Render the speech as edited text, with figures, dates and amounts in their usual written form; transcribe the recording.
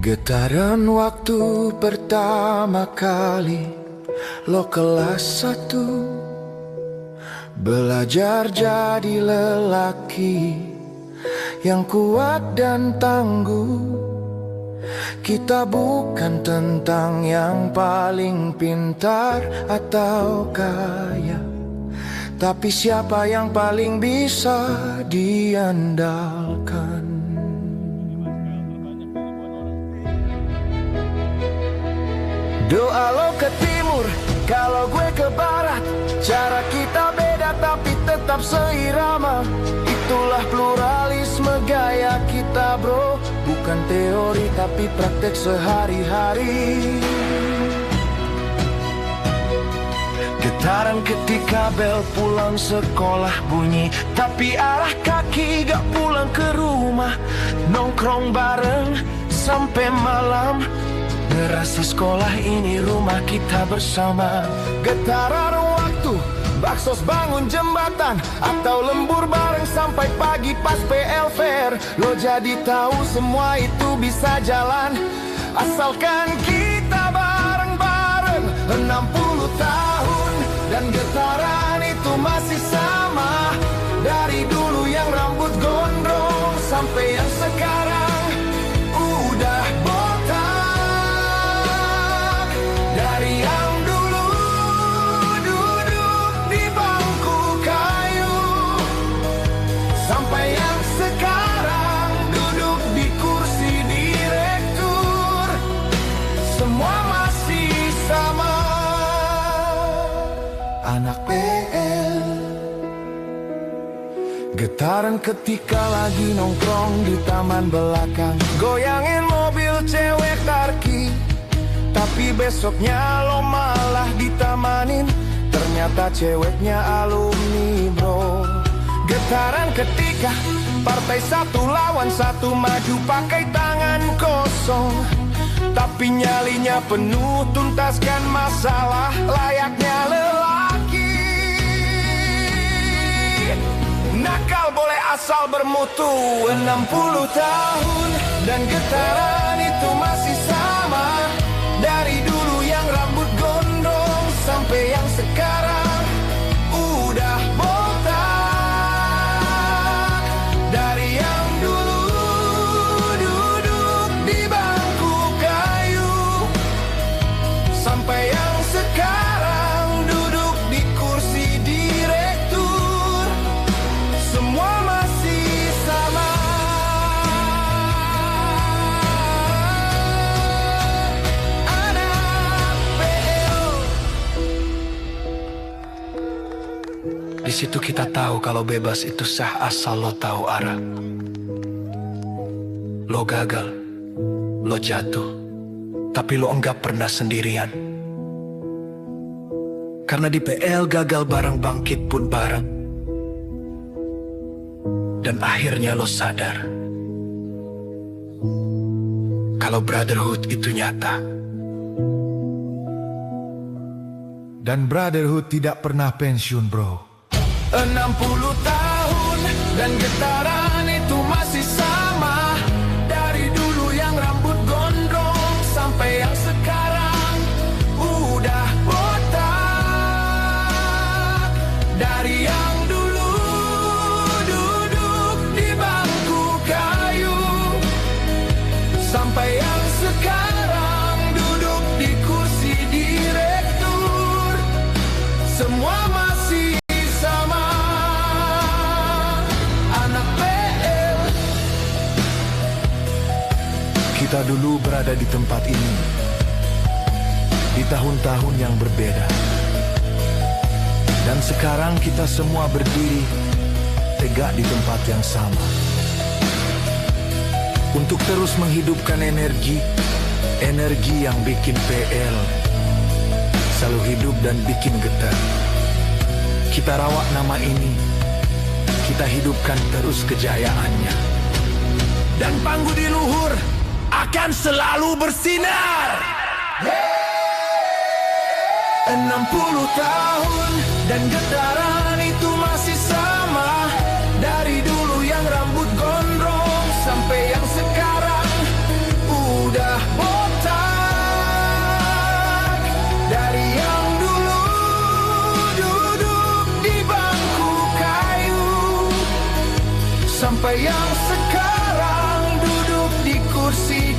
Getaran waktu pertama kali lo kelas 1, belajar jadi lelaki yang kuat dan tangguh. Kita bukan tentang yang paling pintar atau kaya, tapi siapa yang paling bisa diandalkan. Doa lo ke timur, kalau gue ke barat. Cara kita beda tapi tetap seirama. Itulah pluralisme gaya kita bro. Bukan teori tapi praktek sehari-hari. Getaran ketika bel pulang sekolah bunyi, tapi arah kaki gak pulang ke rumah. Nongkrong bareng sampai malam, ngerasa sekolah ini rumah kita bersama. Getaran waktu, baksos bangun jembatan, atau lembur bareng sampai pagi pas PL Fair. Lo jadi tahu semua itu bisa jalan, asalkan kita bareng-bareng. 60 tahun dan getaran itu masih sama. Dari dulu yang rambut gondrong sampai yang sekarang udah botak. Dari yang dulu duduk di bangku kayu sampai yang sekarang duduk di kursi direktur, semua masih sama. Anak PL. Getaran ketika lagi nongkrong di taman belakang, goyangin mobil cewek tarki, tapi besoknya lo malah ditamanin, ternyata ceweknya alumni bro. Getaran ketika partai satu lawan satu maju pakai tangan kosong, tapi nyalinya penuh tuntaskan masalah layaknya lelaki. Nakal boleh asal bermutu. 60 tahun dan getaran itu masih sama. Dari dulu yang rambut gondrong sampai yang sekarang udah botak. Dari yang dulu duduk di bangku kayu sampai yang sekarang duduk di kursi direktur, semua masih sama. Di situ kita tahu kalau bebas itu sah asal lo tahu arah. Lo gagal, lo jatuh, tapi lo enggak pernah sendirian. Karena di PL gagal bareng, bangkit pun bareng. Dan akhirnya lo sadar kalau brotherhood itu nyata. Dan brotherhood tidak pernah pensiun bro. 60 tahun dan getaran itu masih sama. Dari dulu yang rambut gondrong sampai yang sekarang udah botak. Dari yang dulu duduk di bangku kayu sampai yang sekarang duduk di kursi direktur, semua masih sama. Anak PL. Kita dulu berada di tempat ini di tahun-tahun yang berbeda, dan sekarang kita semua berdiri tegak di tempat yang sama untuk terus menghidupkan energi yang bikin PL selalu hidup dan bikin getar. Kita rawat nama ini, kita hidupkan terus kejayaannya, dan panggung di luhur akan selalu bersinar. 60 tahun dan getaran itu masih sama. Dari dulu yang rambut gondrong sampai yang sekarang udah Sampai yang sekarang duduk di kursi